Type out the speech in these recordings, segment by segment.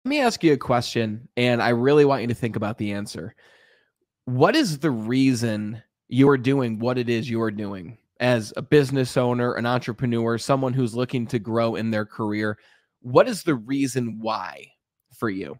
me ask you a question, and I really want you to think about the answer. What is the reason you are doing what it is you are doing as a business owner, an entrepreneur, someone who's looking to grow in their career? What is the reason why for you?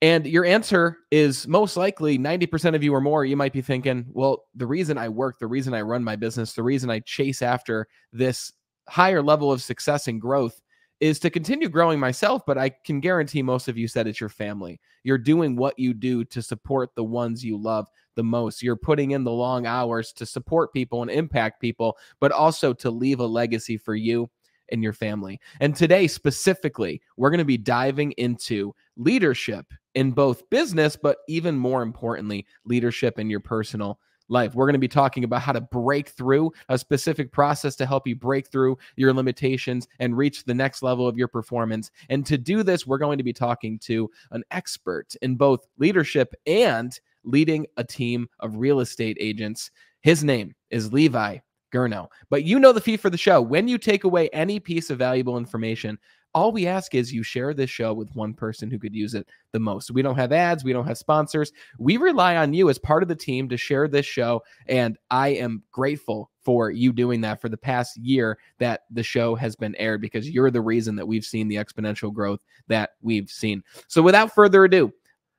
And your answer is most likely 90% of you or more, you might be thinking, well, the reason I work, the reason I run my business, the reason I chase after this higher level of success and growth is to continue growing myself. But I can guarantee most of you said it's your family. You're doing what you do to support the ones you love the most. You're putting in the long hours to support people and impact people, but also to leave a legacy for you and your family. And today, specifically, we're going to be diving into leadership in both business, but even more importantly, leadership in your personal life. We're going to be talking about how to break through a specific process to help you break through your limitations and reach the next level of your performance. And to do this, we're going to be talking to an expert in both leadership and leading a team of real estate agents. His name is Levi Gurno. But you know the fee for the show. When you take away any piece of valuable information, all we ask is you share this show with one person who could use it the most. We don't have ads. We don't have sponsors. We rely on you as part of the team to share this show. And I am grateful for you doing that for the past year that the show has been aired, because you're the reason that we've seen the exponential growth that we've seen. So without further ado,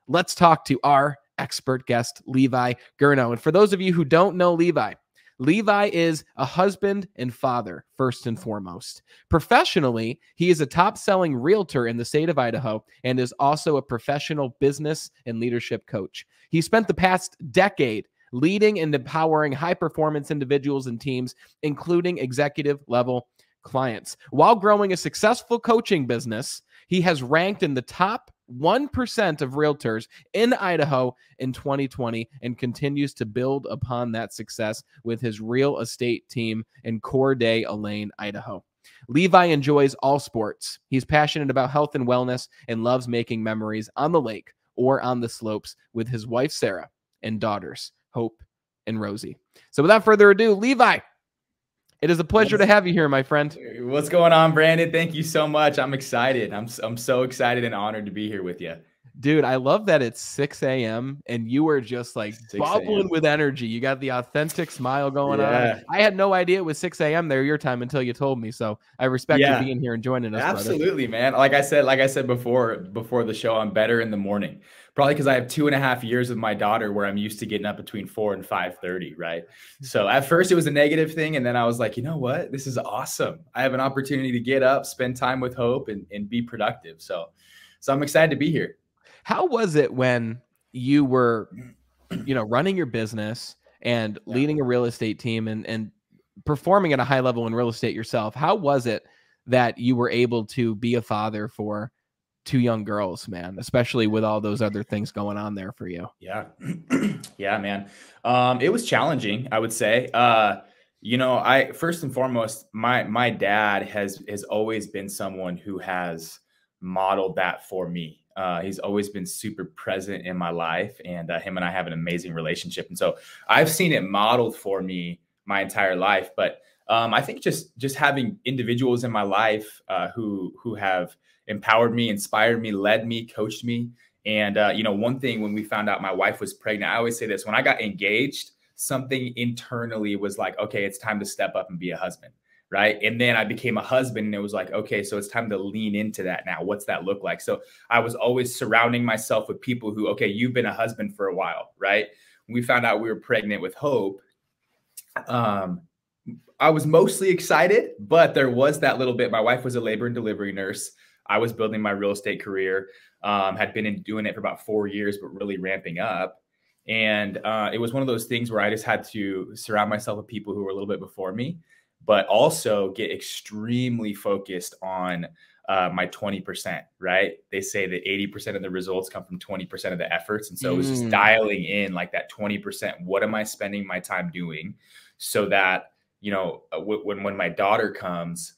let's talk to our expert guest, Levi Gurno. And for those of you who don't know Levi is a husband and father, first and foremost. Professionally, he is a top-selling realtor in the state of Idaho and is also a professional business and leadership coach. He spent the past decade leading and empowering high-performance individuals and teams, including executive-level clients. While growing a successful coaching business, he has ranked in the top 1% of realtors in Idaho in 2020 and continues to build upon that success with his real estate team in Corday, Elaine, Idaho. Levi enjoys all sports. He's passionate about health and wellness and loves making memories on the lake or on the slopes with his wife, Sarah, and daughters, Hope and Rosie. So without further ado, Levi, it is a pleasure to have you here, my friend. What's going on, Brandon? Thank you so much. I'm excited. I'm so excited and honored to be here with you. Dude, I love that it's 6 a.m. and you were just like bubbling with energy. You got the authentic smile going on. I had no idea it was 6 a.m. there, your time, until you told me. So I respect you being here and joining us. Absolutely, brother. Man. Like I said before the show, I'm better in the morning. Probably because I have 2.5 years with my daughter where I'm used to getting up between 4 and 5:30, right? So at first it was a negative thing. And then I was like, you know what? This is awesome. I have an opportunity to get up, spend time with Hope and be productive. So I'm excited to be here. How was it when you were, running your business and leading a real estate team and performing at a high level in real estate yourself? How was it that you were able to be a father for 2 young girls, man, especially with all those other things going on there for you? Yeah. Yeah, man. It was challenging, I would say. I first and foremost, my dad has always been someone who has modeled that for me. He's always been super present in my life, and him and I have an amazing relationship. And so I've seen it modeled for me my entire life. But I think just having individuals in my life who have empowered me, inspired me, led me, coached me. And, one thing when we found out my wife was pregnant, I always say this: when I got engaged, something internally was like, okay, it's time to step up and be a husband. Right. And then I became a husband and it was like, okay, so it's time to lean into that now. What's that look like? So I was always surrounding myself with people who, okay, you've been a husband for a while, right? When we found out we were pregnant with Hope, I was mostly excited, but there was that little bit. My wife was a labor and delivery nurse. I was building my real estate career, had been doing it for about 4 years, but really ramping up. And it was one of those things where I just had to surround myself with people who were a little bit before me, but also get extremely focused on my 20%, right? They say that 80% of the results come from 20% of the efforts. And so it was just dialing in like that 20%. What am I spending my time doing so that, when my daughter comes,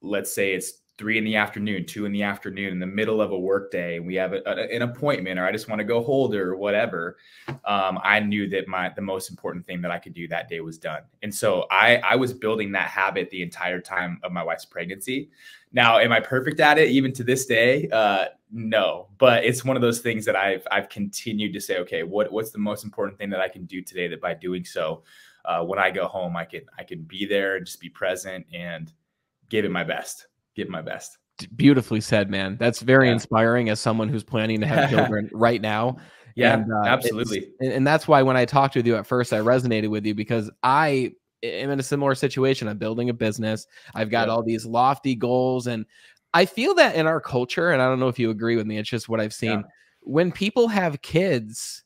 let's say it's 3 in the afternoon, 2 in the afternoon, in the middle of a work day, and we have an appointment, or I just want to go hold her or whatever, I knew that the most important thing that I could do that day was done. And so I was building that habit the entire time of my wife's pregnancy. Now, am I perfect at it even to this day? No, but it's one of those things that I've continued to say, okay, what's the most important thing that I can do today, that by doing so, when I go home, I can be there and just be present and give it my best. Give my best. Beautifully said, man. That's very Yeah. inspiring as someone who's planning to have children right now. Yeah, And absolutely. and that's why when I talked with you at first, I resonated with you, because I am in a similar situation. I'm building a business. I've got all these lofty goals, and I feel that in our culture, and I don't know if you agree with me, it's just what I've seen. Yeah. When people have kids,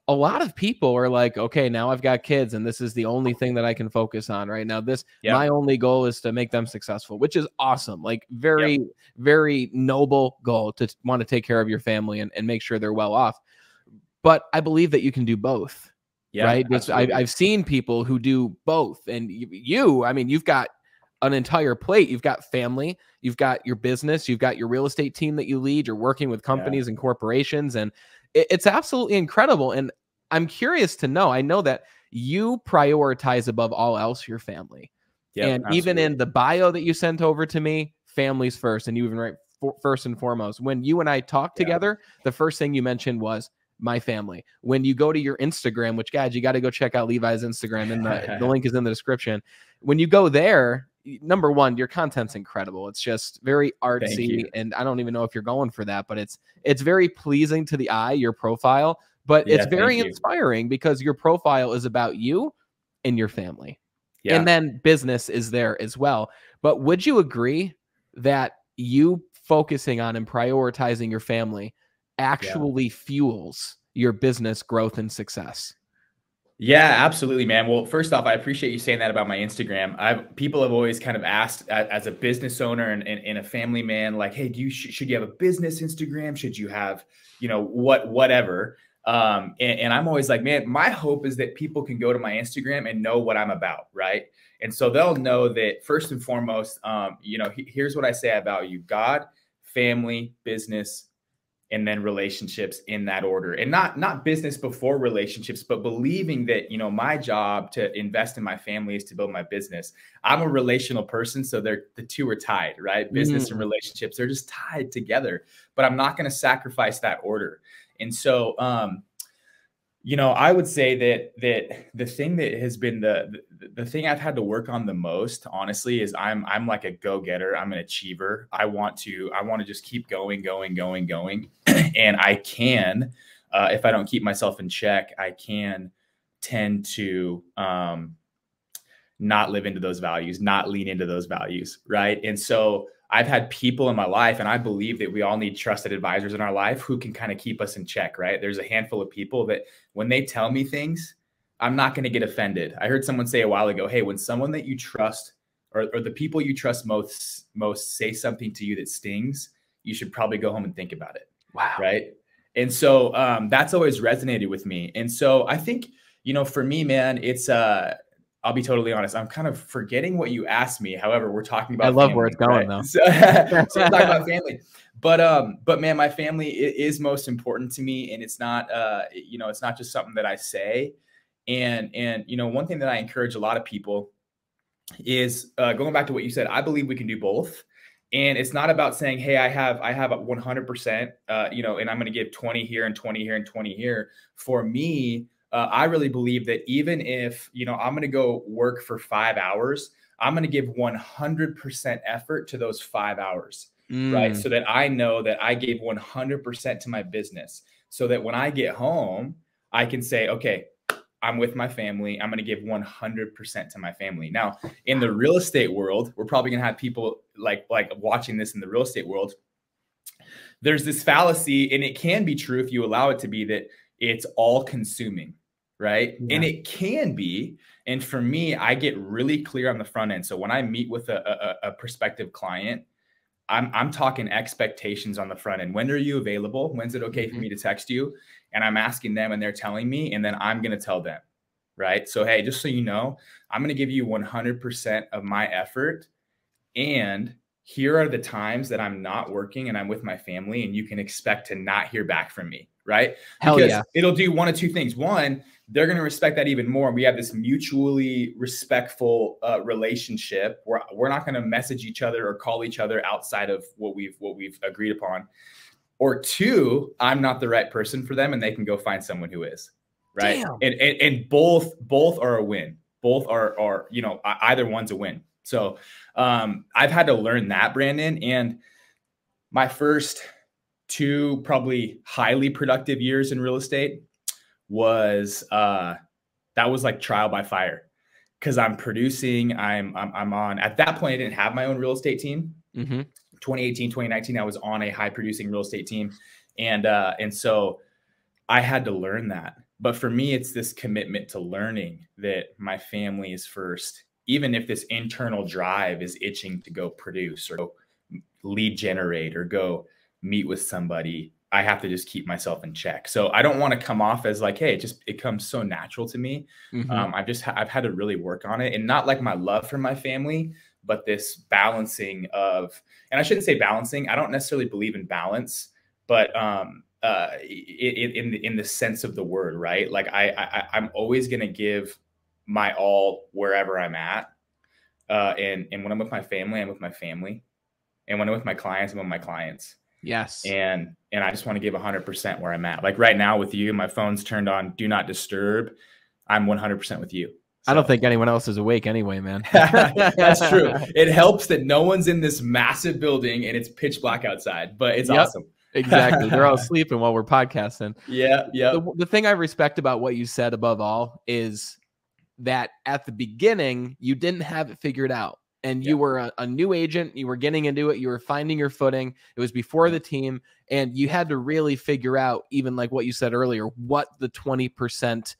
a lot of people are like, okay, now I've got kids and this is the only thing that I can focus on right now. My only goal is to make them successful, which is awesome. Like very, very noble goal to want to take care of your family and make sure they're well off. But I believe that you can do both. Yeah, right. absolutely. I've seen people who do both. And I mean, you've got an entire plate. You've got family, you've got your business, you've got your real estate team that you lead, you're working with companies and corporations, and it's absolutely incredible. And I'm curious to know, I know that you prioritize above all else your family. And even absolutely. in the bio that you sent over to me, family's first, and you even write first and foremost. When you and I talked together, the first thing you mentioned was my family. When you go to your Instagram, which, guys, you got to go check out Levi's Instagram, and the link is in the description. When you go there, number one, your content's incredible. It's just very artsy, and I don't even know if you're going for that, but it's very pleasing to the eye, your profile, but it's very inspiring because your profile is about you and your family. And then business is there as well. But would you agree that you focusing on and prioritizing your family actually fuels your business growth and success? Yeah, absolutely, man. Well, first off, I appreciate you saying that about my Instagram. People have always kind of asked, as a business owner and a family man, like, hey, should you have a business Instagram? Should you have, whatever? And I'm always like, man, my hope is that people can go to my Instagram and know what I'm about, right? And so they'll know that first and foremost, here's what I say about you: God, family, business, and then relationships, in that order. And not business before relationships, but believing that, my job to invest in my family is to build my business. I'm a relational person, so the two are tied, right? Business and relationships, they're just tied together, but I'm not going to sacrifice that order. And so, I would say that the thing that has been the thing I've had to work on the most, honestly, is I'm like a go-getter. I'm an achiever. I want to just keep going. And I can, if I don't keep myself in check, I can tend to not live into those values, not lean into those values, right? And so I've had people in my life, and I believe that we all need trusted advisors in our life who can kind of keep us in check, right? There's a handful of people that when they tell me things, I'm not going to get offended. I heard someone say a while ago, hey, when someone that you trust or the people you trust most say something to you that stings, you should probably go home and think about it. Wow. Right. And so that's always resonated with me. And so I think, for me, man, it's I'll be totally honest, I'm kind of forgetting what you asked me. However, we're talking about I love family, where it's going, right? though. So we're talking about family. But man, my family is most important to me. And it's not it's not just something that I say. And one thing that I encourage a lot of people is going back to what you said. I believe we can do both. And it's not about saying, hey, I have 100%, and I'm going to give 20 here and 20 here and 20 here. For me, I really believe that even if, I'm going to go work for 5 hours, I'm going to give 100% effort to those 5 hours, right? So that I know that I gave 100% to my business, so that when I get home, I can say, okay, I'm with my family. I'm going to give 100% to my family. Now, in the real estate world, we're probably going to have people like watching this in the real estate world. There's this fallacy, and it can be true if you allow it to be, that it's all consuming, right? Yeah. And it can be. And for me, I get really clear on the front end. So when I meet with a prospective client, I'm talking expectations on the front end. When are you available? When's it okay for me to text you? And I'm asking them, and they're telling me, and then I'm going to tell them, right? So, hey, just so you know, I'm going to give you 100% of my effort, and here are the times that I'm not working and I'm with my family, and you can expect to not hear back from me. Right. Hell Because yeah. it'll do one of two things. One, they're going to respect that even more. We have this mutually respectful relationship where we're not going to message each other or call each other outside of what we've agreed upon. Or two, I'm not the right person for them and they can go find someone who is. Right. Damn. And both are a win. Both are, you know, either one's a win. So I've had to learn that, Brandon. And my first 2 probably highly productive years in real estate was that was like trial by fire, because I'm producing, I'm on, at that point I didn't have my own real estate team. 2018, 2019, I was on a high producing real estate team. And so I had to learn that. But for me, it's this commitment to learning that my family is first, even if this internal drive is itching to go produce or go lead generate or go meet with somebody. I have to just keep myself in check. So I don't want to come off as like, hey, it comes so natural to me. I've had to really work on it, and not like my love for my family, but this balancing of, and I shouldn't say balancing. I don't necessarily believe in balance, but in the sense of the word, right? Like I'm always going to give my all wherever I'm at. And when I'm with my family, I'm with my family. And when I'm with my clients, I'm with my clients. Yes. And I just want to give 100% where I'm at. Like right now with you, my phone's turned on do not disturb. I'm 100% with you. So. I don't think anyone else is awake anyway, man. That's true. It helps that no one's in this massive building and it's pitch black outside, but it's awesome. Exactly. They're all sleeping while we're podcasting. Yeah. Yeah. The thing I respect about what you said above all is that at the beginning, you didn't have it figured out. And you were a new agent. You were getting into it. You were finding your footing. It was before the team. And you had to really figure out, even like what you said earlier, what the 20%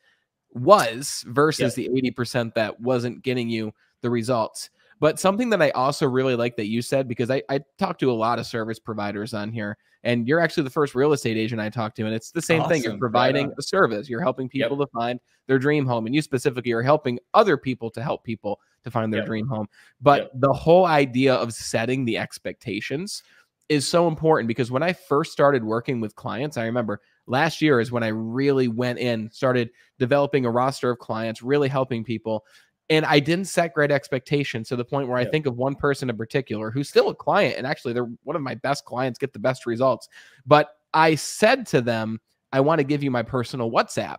was versus the 80% that wasn't getting you the results. But something that I also really like that you said, because I talk to a lot of service providers on here, and you're actually the first real estate agent I talked to. And it's the same thing. You're providing a service. You're helping people to find their dream home. And you specifically are helping other people to help people to find their dream home. But the whole idea of setting the expectations is so important, because when I first started working with clients, I remember last year is when I really went in, started developing a roster of clients, really helping people. And I didn't set great expectations to the point where I think of one person in particular who's still a client. And actually, they're one of my best clients, get the best results. But I said to them, I want to give you my personal WhatsApp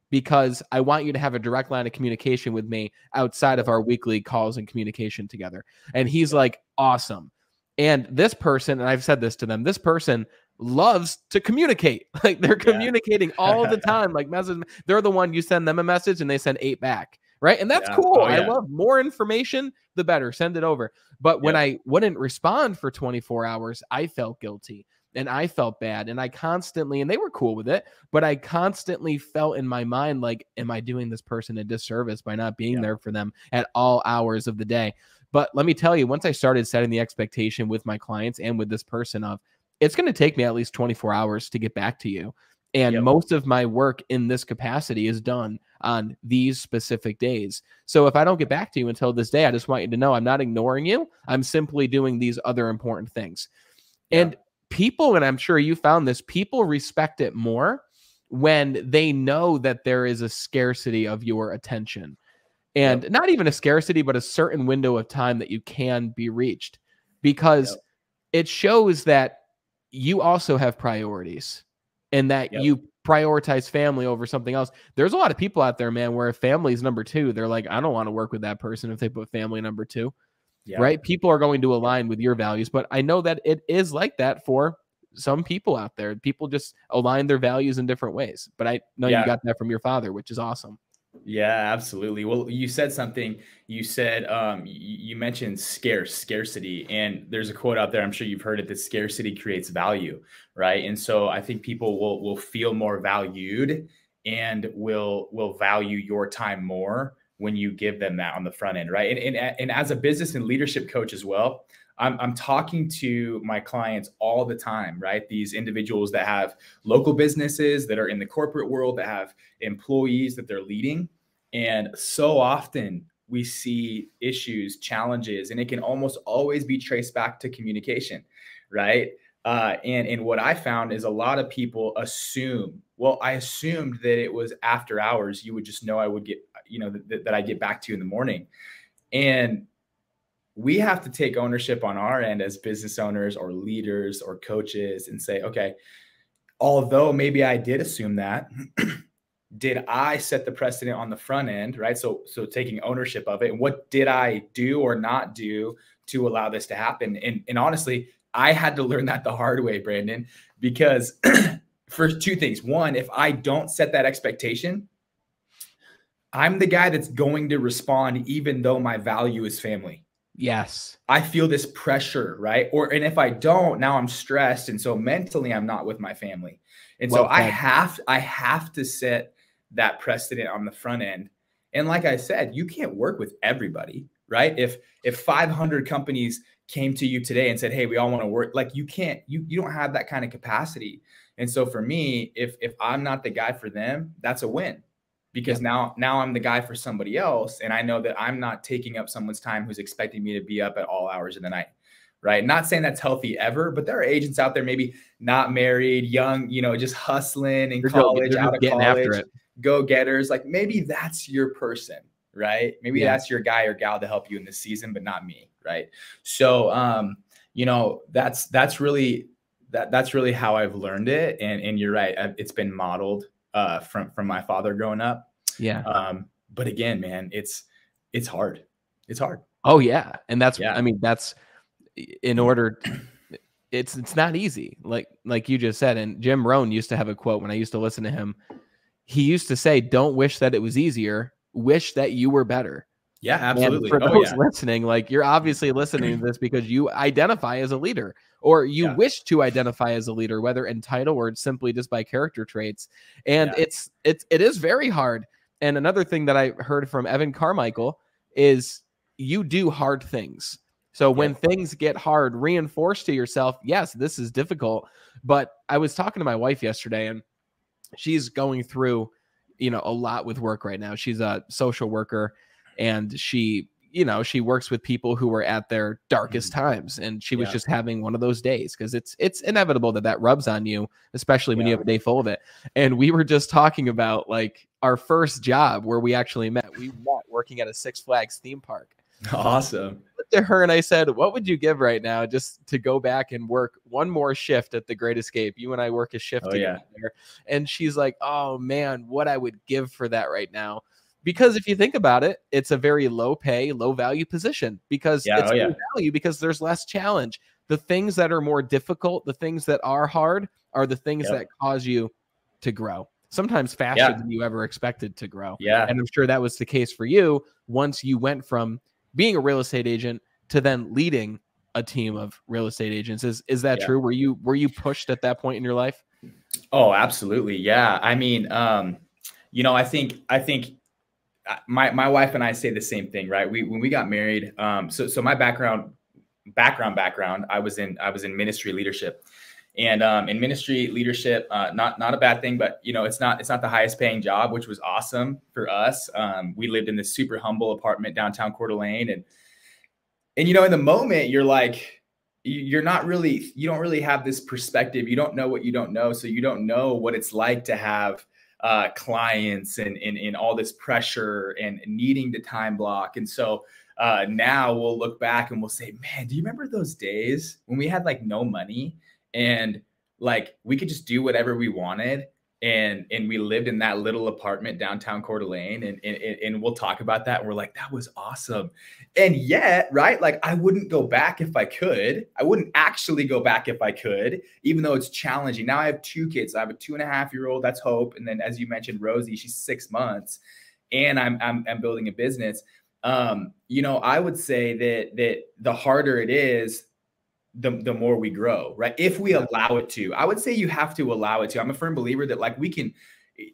because I want you to have a direct line of communication with me outside of our weekly calls and communication together. And he's like, awesome. And this person, and I've said this to them, this person loves to communicate. Like they're communicating all the time. Like message, they're the one you send them a message and they send 8 back. Right. And that's cool. I love more information, the better. Send it over. But when I wouldn't respond for 24 hours, I felt guilty and I felt bad. And I constantly, and they were cool with it, but I constantly felt in my mind, like, am I doing this person a disservice by not being there for them at all hours of the day? But let me tell you, once I started setting the expectation with my clients and with this person of, it's going to take me at least 24 hours to get back to you. And most of my work in this capacity is done on these specific days. So if I don't get back to you until this day, I just want you to know I'm not ignoring you. I'm simply doing these other important things. And people, and I'm sure you found this, people respect it more when they know that there is a scarcity of your attention. And not even a scarcity, but a certain window of time that you can be reached, because it shows that you also have priorities. And that you prioritize family over something else. There's a lot of people out there, man, where if family is number 2, they're like, I don't want to work with that person if they put family number 2, right? People are going to align with your values. But I know that it is like that for some people out there. People just align their values in different ways. But I know you got that from your father, which is awesome. Yeah, absolutely. Well, you said something. You said you mentioned scarcity, and there's a quote out there. I'm sure you've heard it, that scarcity creates value, right? And so I think people will feel more valued and will value your time more when you give them that on the front end, right? And as a business and leadership coach as well, I'm talking to my clients all the time, right? These individuals that have local businesses, that are in the corporate world, that have employees that they're leading. And so often we see issues, challenges, and it can almost always be traced back to communication, right? And what I found is a lot of people assume, well, I assumed that it was after hours. You would just know I would get, that I get back to you in the morning. And we have to take ownership on our end as business owners or leaders or coaches and say, okay, although maybe I did assume that, did I set the precedent on the front end, right? So taking ownership of it. And what did I do or not do to allow this to happen? And honestly, I had to learn that the hard way, Brandon, because for two things. One, if I don't set that expectation, I'm the guy that's going to respond even though my value is family. Yes. I feel this pressure, right? And if I don't, now I'm stressed. And so mentally I'm not with my family. And so I have to set that precedent on the front end. And like I said, you can't work with everybody, right? If 500 companies came to you today and said, hey, we all want to work, like you don't have that kind of capacity. And so for me, if I'm not the guy for them, that's a win. Because now I'm the guy for somebody else. And I know that I'm not taking up someone's time who's expecting me to be up at all hours of the night, right? Not saying that's healthy ever, but there are agents out there, maybe not married, young, just hustling in college, out of college, go-getters. Like maybe that's your person, right? Maybe that's your guy or gal to help you in this season, but not me, right? So, that's really how I've learned it. And you're right. It's been modeled from my father growing up. Yeah. But again, man, it's hard. It's hard. Oh yeah. And that's, I mean, that's in order, it's not easy. Like you just said. And Jim Rohn used to have a quote when I used to listen to him. He used to say, don't wish that it was easier, wish that you were better. Yeah, absolutely. And for those listening, like you're obviously listening to this because you identify as a leader or you wish to identify as a leader, whether in title or simply just by character traits. And it is very hard. And another thing that I heard from Evan Carmichael is you do hard things. So when things get hard, reinforce to yourself, yes, this is difficult. But I was talking to my wife yesterday and she's going through, a lot with work right now. She's a social worker and she works with people who are at their darkest times. And she was just having one of those days because it's inevitable that rubs on you, especially when you have a day full of it. And we were just talking about like our first job where we actually met. We met working at a Six Flags theme park. Awesome. I looked at her and I said, what would you give right now just to go back and work one more shift at the Great Escape? You and I work a shift together. And she's like, oh man, what I would give for that right now. Because if you think about it, it's a very low pay, low value position because it's low value because there's less challenge. The things that are more difficult, the things that are hard are the things that cause you to grow. Sometimes faster than you ever expected to grow. And I'm sure that was the case for you once you went from being a real estate agent to then leading a team of real estate agents. Is that true? Were you pushed at that point in your life? Oh, absolutely. Yeah. I mean, I think my wife and I say the same thing, right? When we got married, so my background, I was in ministry leadership, and in ministry leadership, not a bad thing, but it's not the highest paying job, which was awesome for us. We lived in this super humble apartment downtown Coeur d'Alene, and in the moment you're like, you don't really have this perspective. You don't know what you don't know, so you don't know what it's like to have clients and all this pressure and needing to time block. And so now we'll look back and we'll say, man, do you remember those days when we had like no money and like we could just do whatever we wanted? And we lived in that little apartment downtown Coeur d'Alene, and we'll talk about that. And we're like, that was awesome. And yet, right, like I wouldn't go back if I could. I wouldn't actually go back if I could, even though it's challenging. Now I have two kids. I have a 2.5-year-old, that's Hope, and then as you mentioned, Rosie, she's 6 months, and I'm building a business. I would say that the harder it is, the more we grow, right? If we allow it to. I would say you have to allow it to. I'm a firm believer that like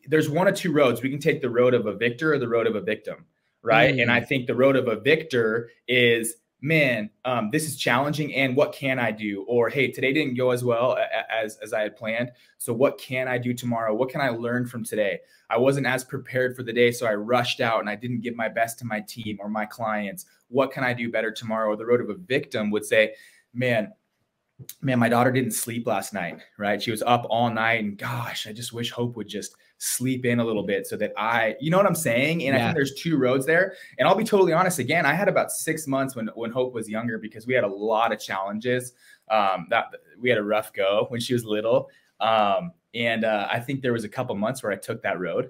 there's one of two roads. We can take the road of a victor or the road of a victim, right? And I think the road of a victor is man, this is challenging, and what can I do? Or, hey, today didn't go as well as I had planned. So what can I do tomorrow? What can I learn from today? I wasn't as prepared for the day, so I rushed out and I didn't give my best to my team or my clients. What can I do better tomorrow? Or the road of a victim would say, man, my daughter didn't sleep last night, right? She was up all night, and gosh, I just wish Hope would just sleep in a little bit so that you know what I'm saying? And I think there's two roads there. And I'll be totally honest. Again, I had about 6 months when Hope was younger, because we had a lot of challenges. That we had a rough go when she was little. I think there was a couple months where I took that road.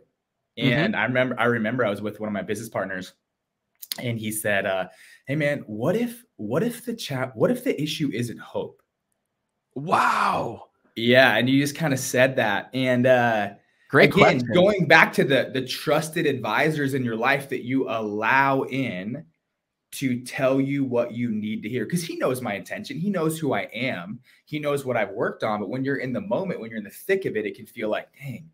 And I remember I was with one of my business partners, and he said, hey man, what if the issue isn't Hope? Wow. Yeah. And you just kind of said that. And great again, question. Going back to the trusted advisors in your life that you allow in to tell you what you need to hear, because he knows my intention. He knows who I am. He knows what I've worked on. But when you're in the moment, when you're in the thick of it, it can feel like, dang,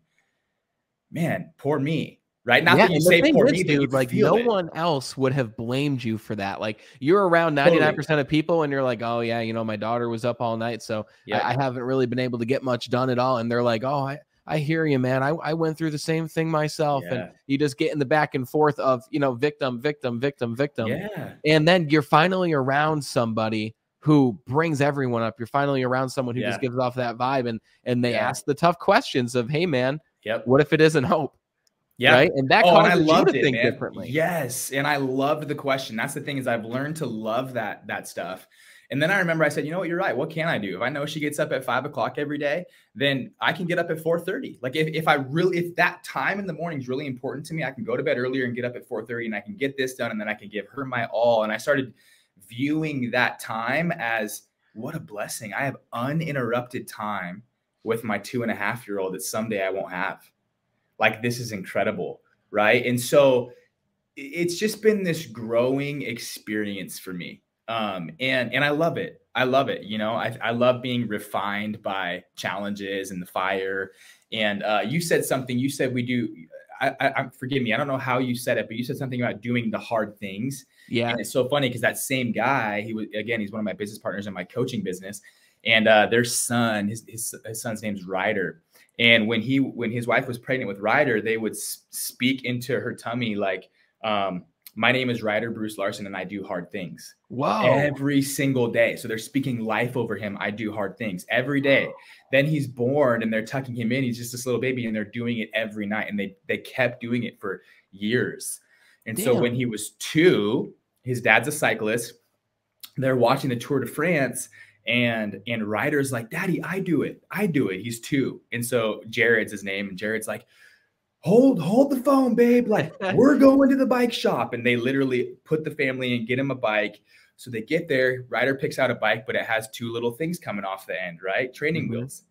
man, poor me. Right. Not that you say poor me, but dude, like no one else would have blamed you for that. Like you're around 99% of people and you're like, oh yeah, you know, my daughter was up all night. So I haven't really been able to get much done at all. And they're like, oh, I hear you, man. I went through the same thing myself. And you just get in the back and forth of, you know, victim. Yeah. And then you're finally around somebody who brings everyone up. You're finally around someone who just gives off that vibe. And they ask the tough questions of, hey man, what if it isn't Hope? Yeah. Right. And that causes you to think differently. Yes. And I loved the question. That's the thing, is I've learned to love that stuff. And then I remember I said, you know what, you're right. What can I do? If I know she gets up at 5 o'clock every day, then I can get up at 4:30. Like if that time in the morning is really important to me, I can go to bed earlier and get up at 4:30 and I can get this done. And then I can give her my all. And I started viewing that time as what a blessing. I have uninterrupted time with my 2.5-year-old that someday I won't have. Like, this is incredible, right? And so it's just been this growing experience for me. And I love it. I love it. You know, I love being refined by challenges and the fire. And you said something, you said we do, forgive me, I don't know how you said it, but you said something about doing the hard things. Yeah. And it's so funny because that same guy, he's one of my business partners in my coaching business. And their son, his son's name's Ryder. And when his wife was pregnant with Ryder, they would speak into her tummy like, my name is Ryder Bruce Larson and I do hard things. Wow. Every single day. So they're speaking life over him. I do hard things every day. Wow. Then he's born and they're tucking him in. He's just this little baby and they're doing it every night. And they kept doing it for years. And so when he was 2, his dad's a cyclist. They're watching the Tour de France. And Ryder's like, Daddy, I do it. He's 2. And so Jared's his name. And Jared's like, hold the phone, babe. Like, we're going to the bike shop. And they literally put the family in, get him a bike. So they get there. Ryder picks out a bike, but it has 2 little things coming off the end, right? Training wheels.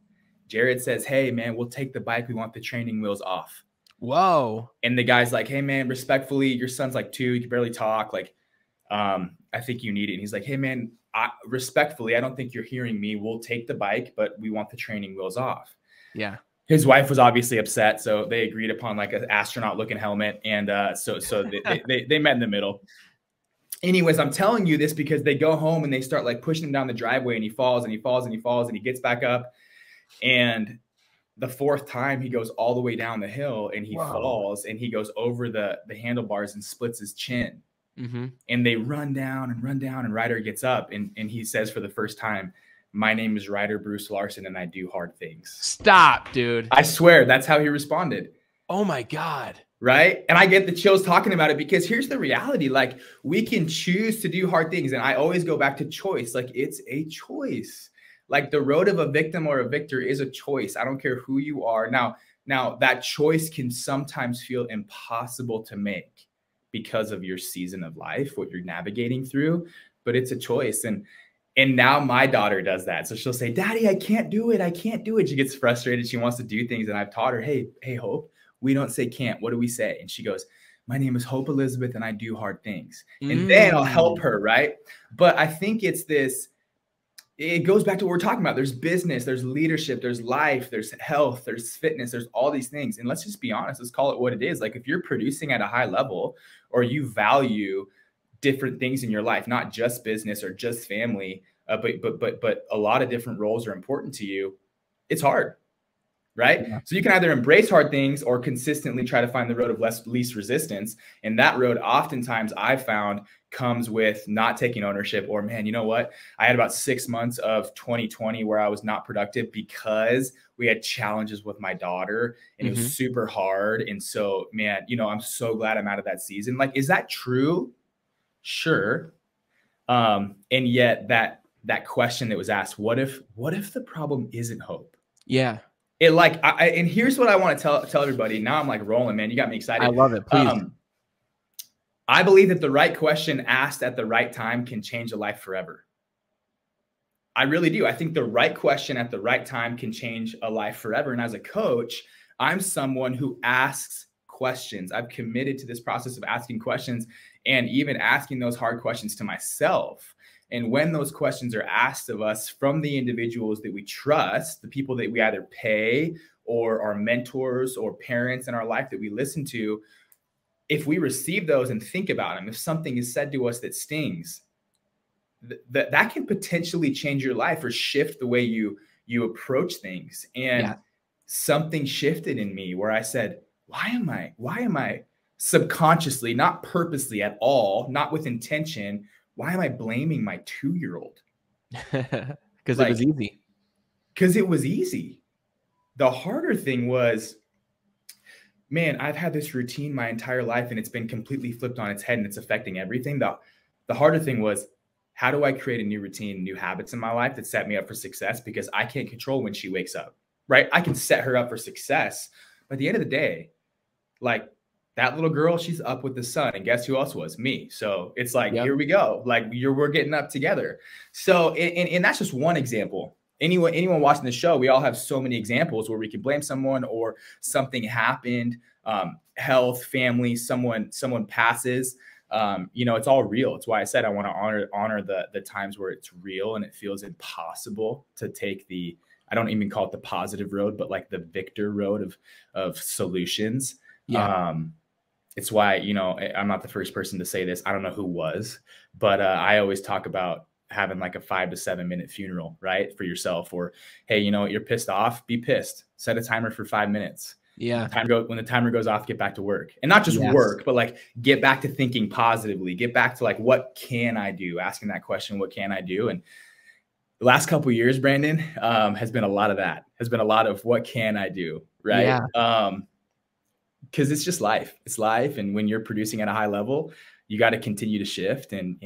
Jared says, hey, man, we'll take the bike. We want the training wheels off. Whoa. And the guy's like, hey, man, respectfully, your son's like 2. You can barely talk. Like, I think you need it. And he's like, hey, man, respectfully, I don't think you're hearing me. We'll take the bike, but we want the training wheels off. Yeah. His wife was obviously upset. So they agreed upon like an astronaut looking helmet. And so they met in the middle. Anyways, I'm telling you this because they go home and they start like pushing him down the driveway and he falls and he falls and he falls and he gets back up. And the 4th time he goes all the way down the hill and he falls and he goes over the handlebars and splits his chin. And they run down and Ryder gets up and he says for the first time, my name is Ryder Bruce Larson and I do hard things. Stop, dude. I swear that's how he responded. Oh my God. Right. And I get the chills talking about it because here's the reality. Like, we can choose to do hard things. And I always go back to choice. Like, it's a choice. Like, the road of a victim or a victor is a choice. I don't care who you are. Now that choice can sometimes feel impossible to make because of your season of life, what you're navigating through, but it's a choice. And now my daughter does that. So she'll say, Daddy, I can't do it. I can't do it. She gets frustrated. She wants to do things. And I've taught her, hey, Hope, we don't say can't. What do we say? And she goes, my name is Hope Elizabeth and I do hard things. And then I'll help her. Right. But I think it goes back to what we're talking about. There's business, there's leadership, there's life, there's health, there's fitness, there's all these things. And let's just be honest. Let's call it what it is. Like, if you're producing at a high level or you value different things in your life, not just business or just family, but a lot of different roles are important to you, it's hard. Right. Yeah. So you can either embrace hard things or consistently try to find the road of least resistance. And that road oftentimes I've found comes with not taking ownership, or, man, you know what? I had about 6 months of 2020 where I was not productive because we had challenges with my daughter and it was super hard. And so, man, you know, I'm so glad I'm out of that season. Like, is that true? Sure. And yet that question that was asked, what if the problem isn't hope? Yeah. It like, and here's what I want to tell everybody. Now I'm like rolling, man. You got me excited. I love it. Please. I believe that the right question asked at the right time can change a life forever. I really do. I think the right question at the right time can change a life forever. And as a coach, I'm someone who asks questions. I've committed to this process of asking questions and even asking those hard questions to myself. And when those questions are asked of us from the individuals that we trust, the people that we either pay or our mentors or parents in our life that we listen to, if we receive those and think about them, if something is said to us that stings, that can potentially change your life or shift the way you approach things. And something shifted in me where I said, why am I subconsciously, not purposely at all, not with intention, why am I blaming my 2-year-old? Because it was easy. Because it was easy. The harder thing was, man, I've had this routine my entire life and it's been completely flipped on its head and it's affecting everything. The harder thing was, how do I create a new routine, new habits in my life that set me up for success? Because I can't control when she wakes up, right? I can set her up for success. But at the end of the day, like, that little girl, she's up with the sun. And guess who else was? Me. So it's like, here we go. Like, we're getting up together. So, and that's just one example. Anyone watching the show, we all have so many examples where we can blame someone or something happened, health, family, someone passes. You know, it's all real. It's why I said I want to honor the times where it's real and it feels impossible to take I don't even call it the positive road, but like the victor road of solutions. Yeah. It's why, you know, I'm not the first person to say this. I don't know who was, but I always talk about having like a 5 to 7 minute funeral, right? For yourself, or, hey, you know what, you're pissed off, be pissed. Set a timer for 5 minutes. Yeah. When the timer goes off, get back to work, and not just work, but like get back to thinking positively, get back to like, what can I do? Asking that question, what can I do? And the last couple of years, Brandon, has been a lot of that, has been a lot of what can I do? Right. Yeah. Because it's just life. It's life. And when you're producing at a high level, you got to continue to shift and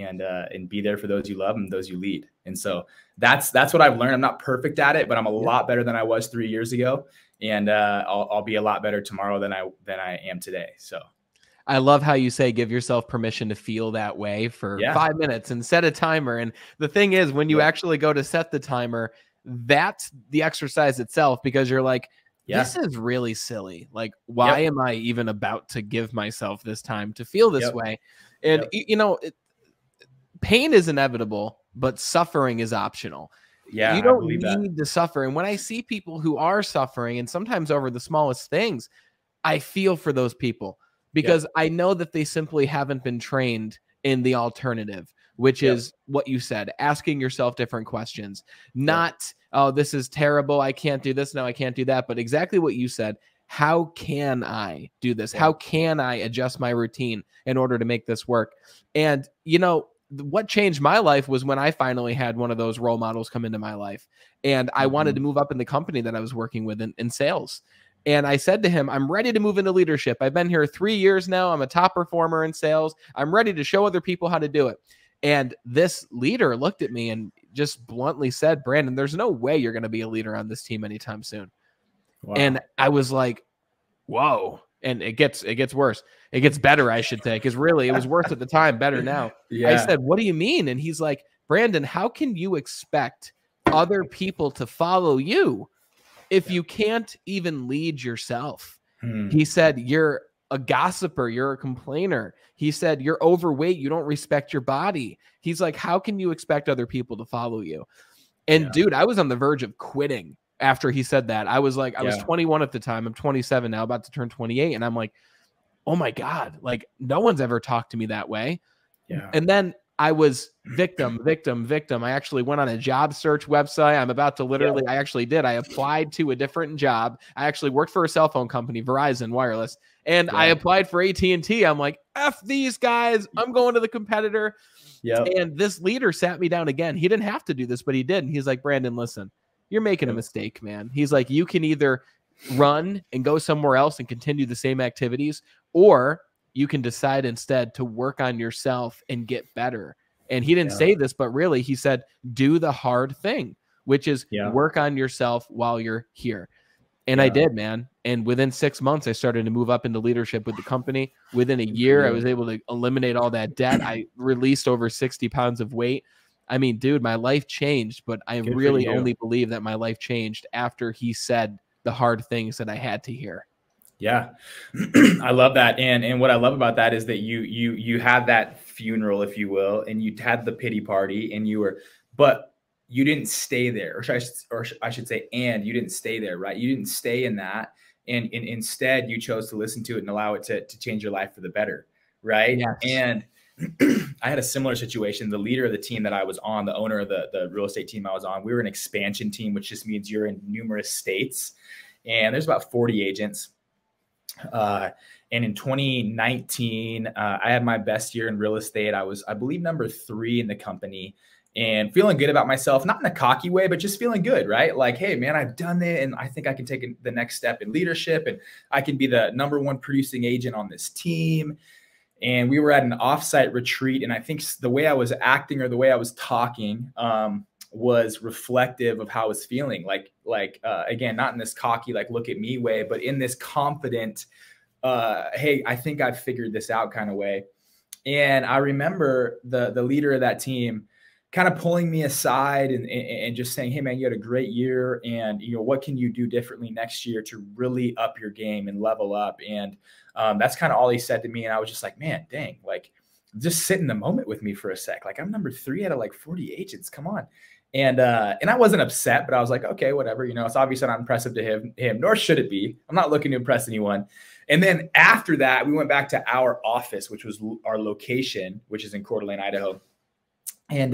be there for those you love and those you lead. And so that's what I've learned. I'm not perfect at it, but I'm a lot better than I was 3 years ago. And I'll be a lot better tomorrow than I am today. So I love how you say, give yourself permission to feel that way for 5 minutes and set a timer. And the thing is, when you actually go to set the timer, that's the exercise itself, because you're like, this is really silly. Like, why am I even about to give myself this time to feel this way? And, you know, pain is inevitable, but suffering is optional. Yeah, you don't need to suffer. And when I see people who are suffering, and sometimes over the smallest things, I feel for those people, because I know that they simply haven't been trained in the alternative, which is what you said, asking yourself different questions, not, oh, this is terrible, I can't do this, no, I can't do that, but exactly what you said. How can I do this? How can I adjust my routine in order to make this work? And, you know, what changed my life was when I finally had one of those role models come into my life, and I wanted to move up in the company that I was working with in sales. And I said to him, I'm ready to move into leadership. I've been here 3 years now. I'm a top performer in sales. I'm ready to show other people how to do it. And this leader looked at me and just bluntly said, Brandon, there's no way you're going to be a leader on this team anytime soon. Wow. And I was like, whoa. And it gets worse. It gets better, I should say, because really it was worse at the time, better now. I said, what do you mean? And he's like, Brandon, how can you expect other people to follow you if you can't even lead yourself? He said, you're a gossiper, you're a complainer. He said, you're overweight, you don't respect your body. He's like, how can you expect other people to follow you? And dude, I was on the verge of quitting after he said that. I was like, I was 21 at the time. I'm 27 now, about to turn 28. And I'm like, oh my God, like no one's ever talked to me that way. Yeah. And then I was victim. I actually went on a job search website. I'm about to literally, I actually did. I applied to a different job. I actually worked for a cell phone company, Verizon Wireless, and I applied for AT&T. I'm like, F these guys. I'm going to the competitor. And this leader sat me down again. He didn't have to do this, but he did. And he's like, Brandon, listen, you're making a mistake, man. He's like, you can either run and go somewhere else and continue the same activities, or you can decide instead to work on yourself and get better. And he didn't say this, but really he said, do the hard thing, which is work on yourself while you're here. And I did, man. And within 6 months, I started to move up into leadership with the company. Within a year, I was able to eliminate all that debt. I released over 60 pounds of weight. I mean, dude, my life changed, but I really only believe that my life changed after he said the hard things that I had to hear. Yeah. I love that. And what I love about that is that you had that funeral, if you will, and you had the pity party, and but you didn't stay there, or I should say, and you didn't stay there, right? You didn't stay in that. And instead you chose to listen to it and allow it to change your life for the better. Right. Yes. And I had a similar situation. The leader of the team that I was on, the owner of the real estate team I was on, we were an expansion team, which just means you're in numerous states, and there's about 40 agents. And in 2019, I had my best year in real estate. I was, I believe, number 3 in the company, and feeling good about myself, not in a cocky way, but just feeling good, right? Like, hey, man, I've done it, and I think I can take the next step in leadership, and I can be the #1 producing agent on this team. And we were at an offsite retreat, and I think the way I was acting or the way I was talking was reflective of how I was feeling. Again, not in this cocky, like, look at me way, but in this confident, hey, I think I've figured this out kind of way. And I remember the leader of that team kind of pulling me aside and just saying, hey, man, you had a great year, and, you know, what can you do differently next year to really up your game and level up? And that's kind of all he said to me. And I was just like, man, dang, like, just sit in the moment with me for a sec. Like, I'm number 3 out of like 40 agents. Come on. And I wasn't upset, but I was like, okay, whatever. You know, it's obviously not impressive to him, nor should it be. I'm not looking to impress anyone. And then after that, we went back to our office, which was our location, which is in Coeur d'Alene, Idaho. And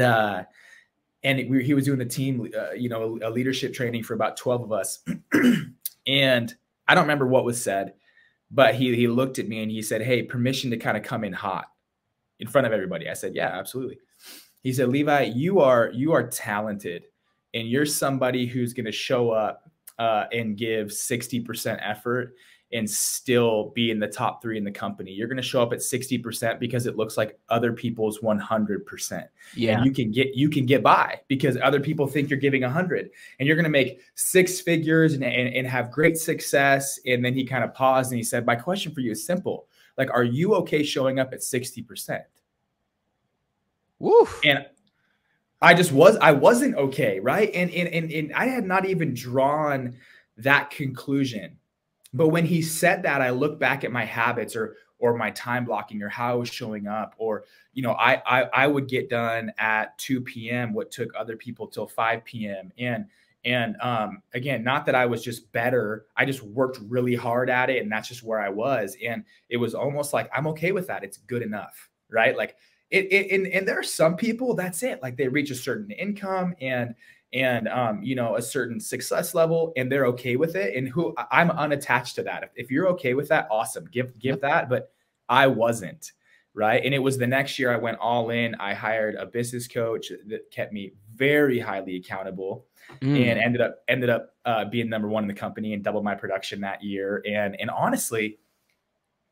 he was doing the team, a leadership training for about 12 of us. And I don't remember what was said, but he looked at me and he said, hey, permission to kind of come in hot in front of everybody. I said, yeah, absolutely. He said, Levi, you are talented, and you're somebody who's going to show up and give 60% effort and still be in the top 3 in the company. You're going to show up at 60% because it looks like other people's 100%. Yeah. And you can get by because other people think you're giving 100, and you're going to make 6 figures and have great success. And then he kind of paused and he said, my question for you is simple. Like, are you okay showing up at 60%? Woof. And I wasn't okay. Right. And I had not even drawn that conclusion. But when he said that, I looked back at my habits or my time blocking or how I was showing up, or, you know, I would get done at 2 p.m. what took other people till 5 p.m. And again, not that I was just better. I just worked really hard at it, and that's just where I was. And it was almost like, I'm okay with that. It's good enough. Right. Like and there are some people, that's it. Like, they reach a certain income and a certain success level, and they're okay with it. And I'm unattached to that. If you're okay with that, awesome, give that. But I wasn't. Right. And it was the next year I went all in. I hired a business coach that kept me very highly accountable, and ended up being #1 in the company and doubled my production that year. And honestly,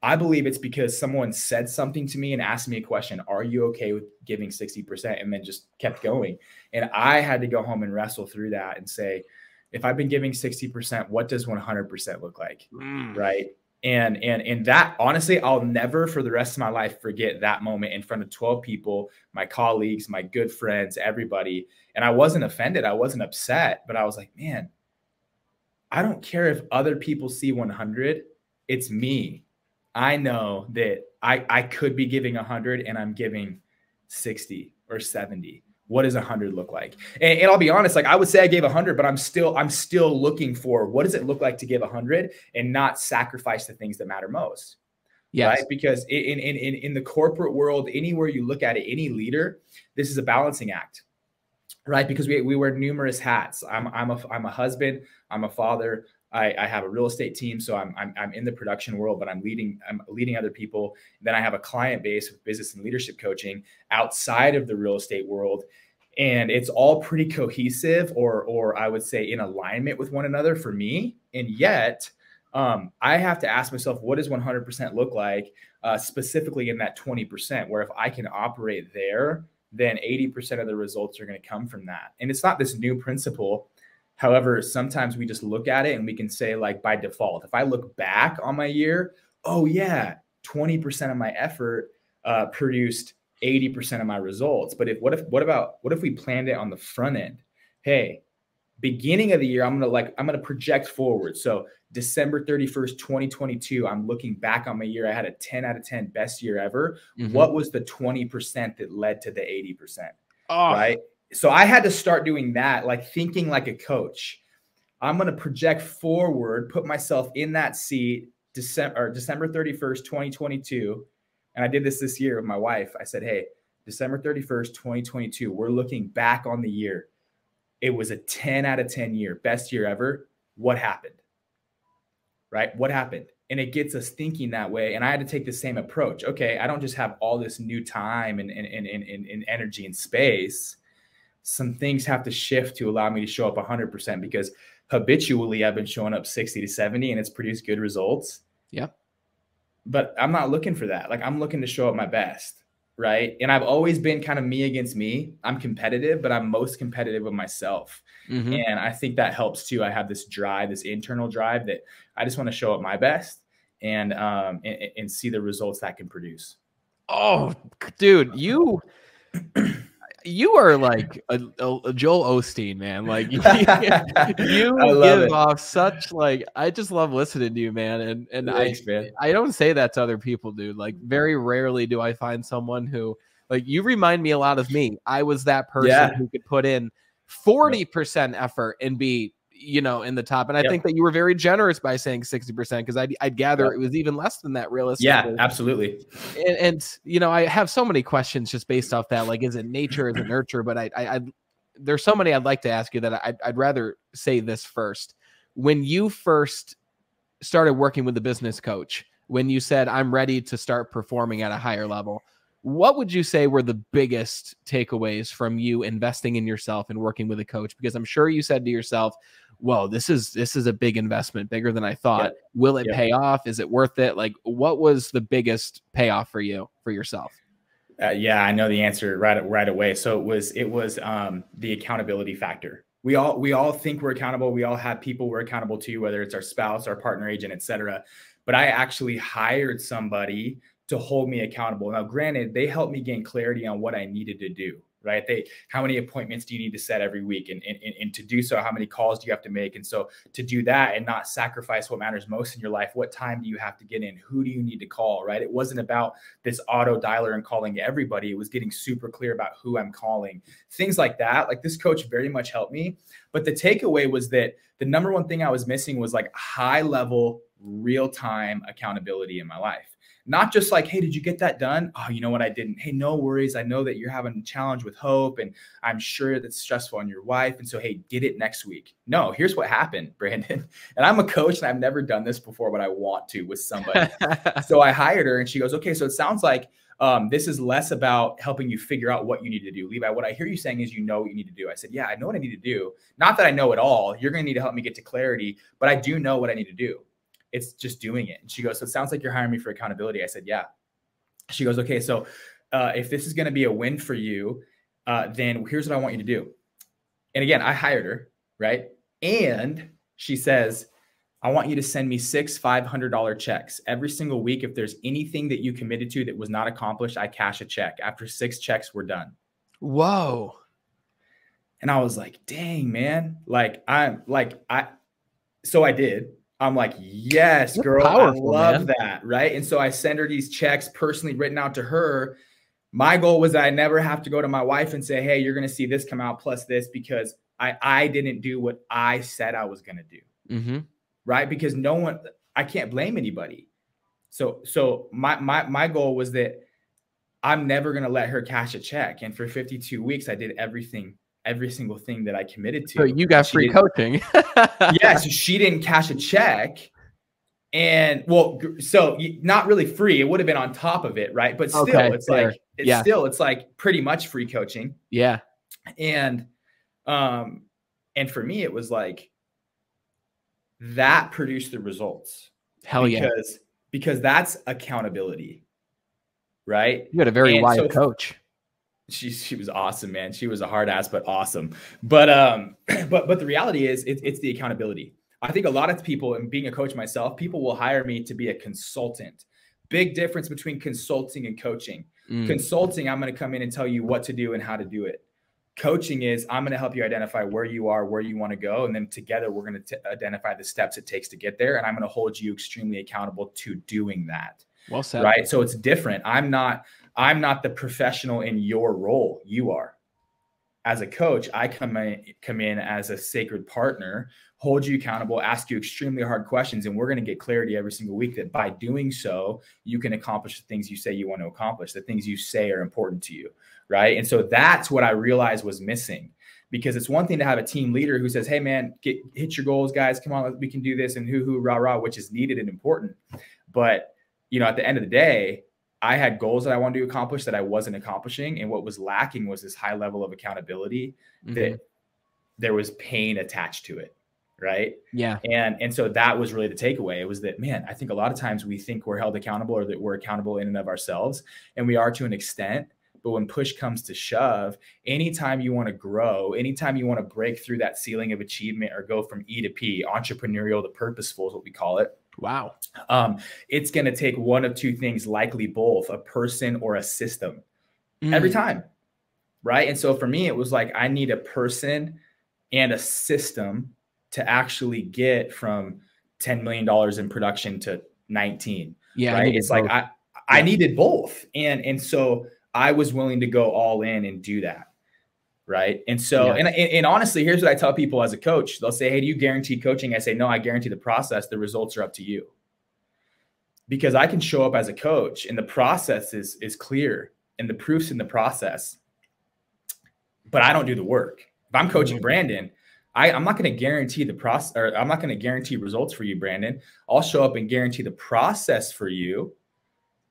I believe it's because someone said something to me and asked me a question, are you okay with giving 60%? And then just kept going. And I had to go home and wrestle through that and say, if I've been giving 60%, what does 100% look like? Right. And that, honestly, I'll never for the rest of my life forget that moment in front of 12 people, my colleagues, my good friends, everybody. And I wasn't offended. I wasn't upset, but I was like, man, I don't care if other people see 100. It's me. I know that I could be giving 100 and I'm giving 60 or 70. What does 100 look like? And I'll be honest, like, I would say I gave 100, but I'm still looking for, what does it look like to give 100 and not sacrifice the things that matter most? Yes. right? Because in the corporate world, anywhere you look at it, any leader, this is a balancing act, right? Because we wear numerous hats. I'm a husband, I'm a father, I have a real estate team, so I'm in the production world, but I'm leading other people. Then I have a client base with business and leadership coaching outside of the real estate world, and it's all pretty cohesive, or I would say in alignment with one another for me. And yet, I have to ask myself, what does 100% look like, specifically in that 20%, where if I can operate there, then 80% of the results are going to come from that. And it's not this new principle. However, sometimes we just look at it and we can say, like, by default, if I look back on my year, oh yeah, 20% of my effort produced 80% of my results. But what if we planned it on the front end? Hey, beginning of the year, I'm gonna project forward. So December 31st, 2022, I'm looking back on my year. I had a 10 out of 10 best year ever. What was the 20% that led to the 80%? Right? So I had to start doing that, like thinking like a coach. I'm going to project forward, put myself in that seat, December 31st, 2022. And I did this year with my wife. I said, hey, December 31st, 2022, we're looking back on the year. It was a 10 out of 10 year, best year ever. What happened? Right? What happened? And it gets us thinking that way. And I had to take the same approach. Okay, I don't just have all this new time and energy and space. Some things have to shift to allow me to show up 100%, because habitually I've been showing up 60 to 70 and it's produced good results. Yeah. But I'm not looking for that. Like, I'm looking to show up my best. Right. And I've always been kind of me against me. I'm competitive, but I'm most competitive with myself. And I think that helps too. I have this drive, this internal drive, that I just want to show up my best and see the results that can produce. Oh, dude, you are like a Joel Osteen, man. Like you give off such, like, I just love listening to you, man. And Thanks, man. I don't say that to other people, dude. Like, very rarely do I find someone who, like, you remind me a lot of me. I was that person who could put in 40% effort and be, you know, in the top. And I think that you were very generous by saying 60%, because I'd gather it was even less than that realistically. Yeah, absolutely. And you know, I have so many questions just based off that. Like, is it nature, is it nurture? But I there's so many I'd like to ask you that I'd rather say this first. When you first started working with the business coach, when you said, I'm ready to start performing at a higher level, what would you say were the biggest takeaways from you investing in yourself and working with a coach? Because I'm sure you said to yourself, whoa, this is a big investment, bigger than I thought. Will it pay off? Is it worth it? Like, what was the biggest payoff for you, for yourself? Yeah, I know the answer right away. So it was the accountability factor. We all think we're accountable. We all have people we're accountable to, whether it's our spouse, our partner, agent, etc. But I actually hired somebody to hold me accountable. Now, granted, they helped me gain clarity on what I needed to do, right? How many appointments do you need to set every week? And to do so, how many calls do you have to make? And so to do that and not sacrifice what matters most in your life, what time do you have to get in? Who do you need to call, right? It wasn't about this auto dialer and calling everybody. It was getting super clear about who I'm calling, things like that. Like, this coach very much helped me. But the takeaway was that the number one thing I was missing was like high level, real-time accountability in my life. Not just like, hey, did you get that done? Oh, you know what? I didn't. Hey, no worries. I know that you're having a challenge with Hope, and I'm sure that's stressful on your wife. And so, hey, get it next week. No, here's what happened, Brandon. And I'm a coach and I've never done this before, but I want to with somebody. So I hired her and she goes, okay, so it sounds like this is less about helping you figure out what you need to do. Levi, what I hear you saying is you know what you need to do. I said, yeah, I know what I need to do. Not that I know it all. You're going to need to help me get to clarity, but I do know what I need to do. It's just doing it. And she goes, so it sounds like you're hiring me for accountability. I said, yeah. She goes, okay, so if this is going to be a win for you, then here's what I want you to do. And again, I hired her, right? And she says, I want you to send me 6 $500 checks every single week. If there's anything that you committed to that was not accomplished, I cash a check. After 6 checks, we're done. Whoa. And I was like, dang, man. So I did. I'm like, yes, That's girl, powerful, I love man. that. Right. And so I send her these checks personally written out to her. My goal was that I never have to go to my wife and say, hey, you're going to see this come out plus this, because I didn't do what I said I was going to do. Mm-hmm. Right. Because I can't blame anybody. So my goal was that I'm never going to let her cash a check. And for 52 weeks, I did every single thing that I committed to. So you got free coaching. Yeah. So she didn't cash a check. And well, so not really free. It would have been on top of it. Right. But still, okay, it's fair. like, it's like pretty much free coaching. Yeah. And for me, it was like that produced the results. Hell yeah. Because that's accountability. Right. You had a very wise coach. She was awesome, man. She was a hard ass, but awesome. But the reality is it's the accountability. I think a lot of people, and being a coach myself, people will hire me to be a consultant. Big difference between consulting and coaching. Consulting, I'm going to come in and tell you what to do and how to do it. Coaching is I'm going to help you identify where you are, where you want to go. And then together we're going to identify the steps it takes to get there. And I'm going to hold you extremely accountable to doing that. Well said. Right. So it's different. I'm not the professional in your role. You are. As a coach, I come in as a sacred partner, hold you accountable, ask you extremely hard questions, and we're going to get clarity every single week that by doing so, you can accomplish the things you say you want to accomplish, the things you say are important to you, right? And so that's what I realized was missing, because it's one thing to have a team leader who says, hey, man, hit your goals, guys. Come on, we can do this, and hoo-hoo, rah-rah, which is needed and important. But, at the end of the day, I had goals that I wanted to accomplish that I wasn't accomplishing. And what was lacking was this high level of accountability that there was pain attached to it. Right. Yeah. And so that was really the takeaway. It was that, man, I think a lot of times we think we're held accountable or that we're accountable in and of ourselves, and we are to an extent. But when push comes to shove, anytime you want to grow, anytime you want to break through that ceiling of achievement or go from E to P, entrepreneurial to purposeful is what we call it. Wow. It's going to take one of two things, likely both, a person or a system every time. Right. And so for me, it was like, I need a person and a system to actually get from $10 million in production to 19. Yeah. Right. It's both. Like, I needed both. And so I was willing to go all in and do that. Right. And so, and honestly, here's what I tell people as a coach. They'll say, hey, do you guarantee coaching? I say, no, I guarantee the process. The results are up to you. Because I can show up as a coach and the process is clear and the proof's in the process, but I don't do the work. If I'm coaching Brandon, I'm not going to guarantee the process, or I'm not going to guarantee results for you, Brandon. I'll show up and guarantee the process for you,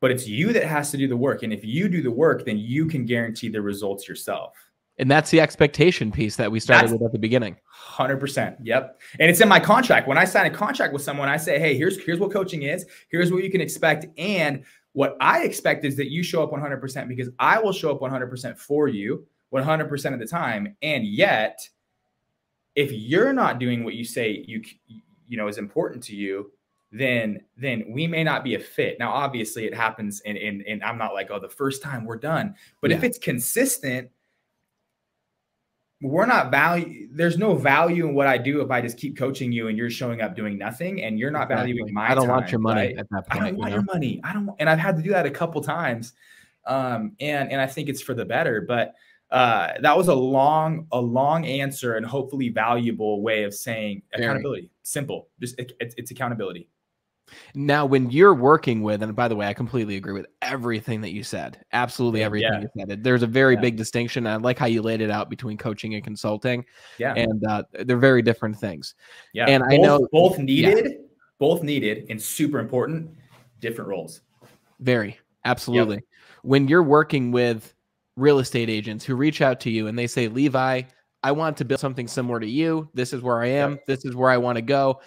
but it's you that has to do the work. And if you do the work, then you can guarantee the results yourself. And that's the expectation piece that we started with at the beginning. 100%. Yep. And it's in my contract. When I sign a contract with someone, I say, hey, here's what coaching is. Here's what you can expect. And what I expect is that you show up 100%, because I will show up 100% for you 100% of the time. And yet, if you're not doing what you say you know is important to you, then we may not be a fit. Now, obviously it happens. And I'm not like, oh, the first time we're done. But if it's consistent, there's no value in what I do if I just keep coaching you and you're showing up doing nothing and you're not valuing my time. I don't want your money at that point. I don't want your money. And I've had to do that a couple times. And I think it's for the better, but that was a long answer and hopefully valuable way of saying accountability. Simple. Just it's accountability. Now, when you're working with, and by the way, I completely agree with everything that you said. Absolutely everything you said. There's a very big distinction. I like how you laid it out between coaching and consulting. Yeah. And they're very different things. Yeah. And I know both needed and super important, different roles. Very. Absolutely. Yep. When you're working with real estate agents who reach out to you and they say, Levi, I want to build something similar to you. This is where I am. Yep. This is where I want to go.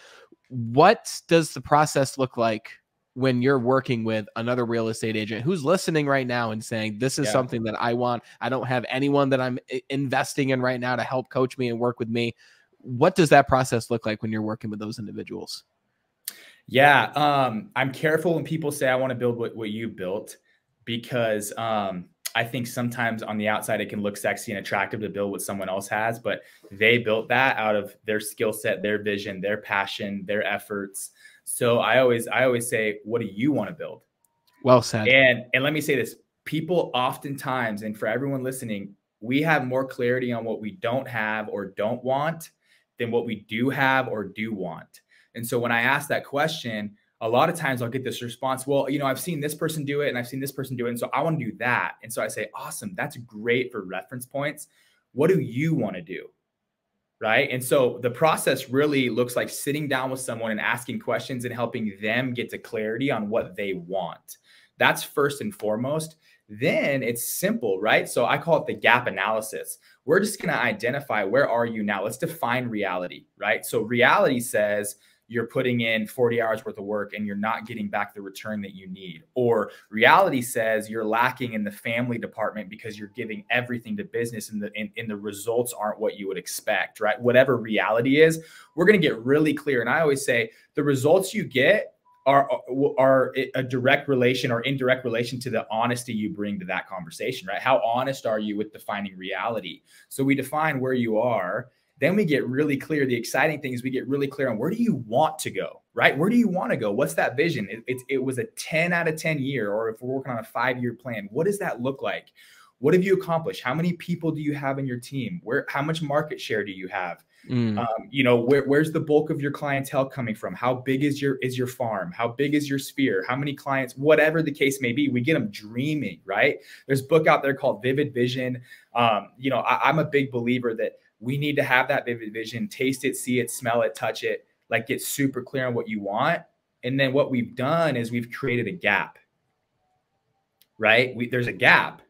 What does the process look like when you're working with another real estate agent who's listening right now and saying, this is something that I want. I don't have anyone that I'm investing in right now to help coach me and work with me. What does that process look like when you're working with those individuals? Yeah. I'm careful when people say, I want to build what you built, because I think sometimes on the outside, it can look sexy and attractive to build what someone else has, but they built that out of their skill set, their vision, their passion, their efforts. So I always say, what do you want to build? Well said. And let me say this, people oftentimes, and for everyone listening, we have more clarity on what we don't have or don't want than what we do have or do want. And so when I ask that question, a lot of times I'll get this response, well, you know, I've seen this person do it and I've seen this person do it. And so I want to do that. And so I say, awesome. That's great for reference points. What do you want to do? Right. And so the process really looks like sitting down with someone and asking questions and helping them get to clarity on what they want. That's first and foremost. Then it's simple, right? So I call it the gap analysis. We're just going to identify, where are you now? Let's define reality, right? So reality says you're putting in 40 hours worth of work and you're not getting back the return that you need. Or reality says you're lacking in the family department because you're giving everything to business and the results aren't what you would expect, right? Whatever reality is, we're going to get really clear. And I always say the results you get are a direct relation or indirect relation to the honesty you bring to that conversation, right? How honest are you with defining reality? So we define where you are. Then we get really clear. The exciting thing is we get really clear on, where do you want to go, right? Where do you want to go? What's that vision? It was a 10 out of 10 year, or if we're working on a 5-year plan, what does that look like? What have you accomplished? How many people do you have in your team? How much market share do you have? You know, where's the bulk of your clientele coming from? How big is your farm? How big is your sphere? How many clients? Whatever the case may be, we get them dreaming, right? There's a book out there called Vivid Vision. You know, I'm a big believer that we need to have that vivid vision, taste it, see it, smell it, touch it, like get super clear on what you want. And then what we've done is we've created a gap, right? There's a gap.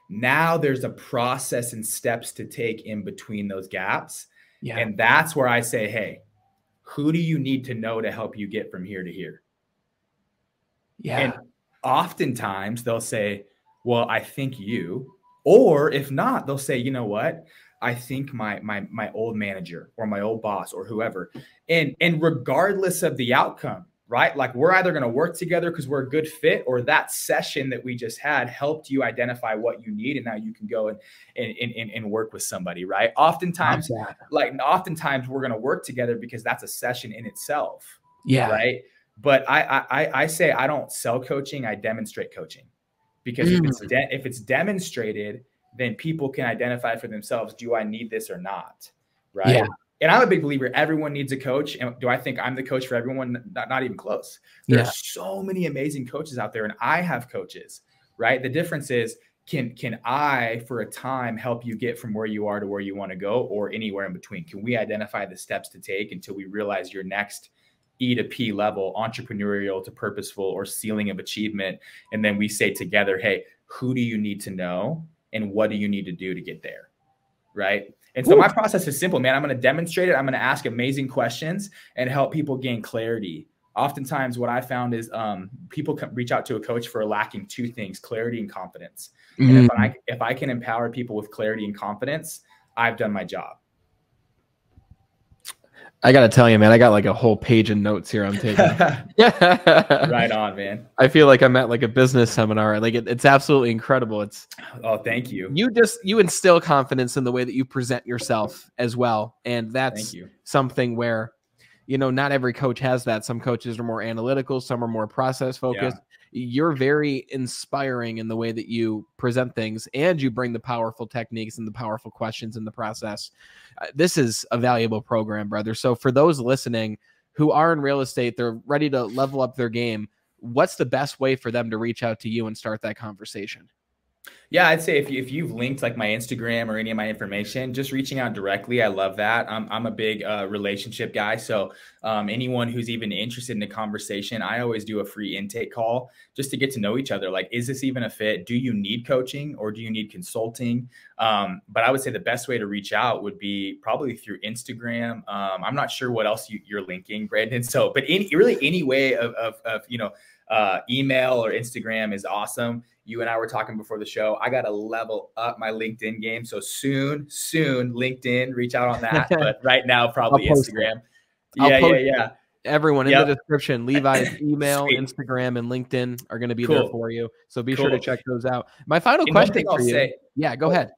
Now there's a process and steps to take in between those gaps. Yeah. And that's where I say, hey, who do you need to know to help you get from here to here? Yeah. And oftentimes they'll say, well, I think you, or if not, they'll say, you know what? I think my old manager or my old boss or whoever. And regardless of the outcome, right? Like, we're either going to work together because we're a good fit, or that session that we just had helped you identify what you need. And now you can go and work with somebody, right? Oftentimes we're going to work together because that's a session in itself. Yeah. Right. But I say, I don't sell coaching. I demonstrate coaching, because if it's demonstrated, then people can identify for themselves, do I need this or not? Right. Yeah. And I'm a big believer, everyone needs a coach. And do I think I'm the coach for everyone? Not even close. There's so many amazing coaches out there, and I have coaches, right? The difference is, can I, for a time, help you get from where you are to where you want to go, or anywhere in between? Can we identify the steps to take until we realize your next E to P level, entrepreneurial to purposeful, or ceiling of achievement? And then we say together, hey, who do you need to know? And what do you need to do to get there? Right. And so my process is simple, man. I'm going to demonstrate it. I'm going to ask amazing questions and help people gain clarity. Oftentimes what I found is people reach out to a coach for lacking 2 things, clarity and confidence. And if I can empower people with clarity and confidence, I've done my job. I got to tell you, man, I got like a whole page of notes here I'm taking. Right on, man. I feel like I'm at like a business seminar. Like it's absolutely incredible. Oh, thank you. You instill confidence in the way that you present yourself as well. And that's something where, you know, not every coach has that. Some coaches are more analytical. Some are more process focused. You're very inspiring in the way that you present things, and you bring the powerful techniques and the powerful questions in the process. This is a valuable program, brother. So for those listening who are in real estate, they're ready to level up their game, what's the best way for them to reach out to you and start that conversation? Yeah, I'd say if you've linked like my Instagram or any of my information, just reaching out directly. I love that. I'm a big relationship guy. So anyone who's even interested in a conversation, I always do a free intake call just to get to know each other. Like, is this even a fit? Do you need coaching or do you need consulting? But I would say the best way to reach out would be probably through Instagram. I'm not sure what else you're linking, Brandon. So, but any way of email or Instagram is awesome. You and I were talking before the show. I got to level up my LinkedIn game. So soon, LinkedIn, reach out on that. But right now, probably Instagram. Yeah. Everyone in the description, Levi's email, Instagram, and LinkedIn are going to be there for you. So be sure to check those out. My final question for you. Go ahead.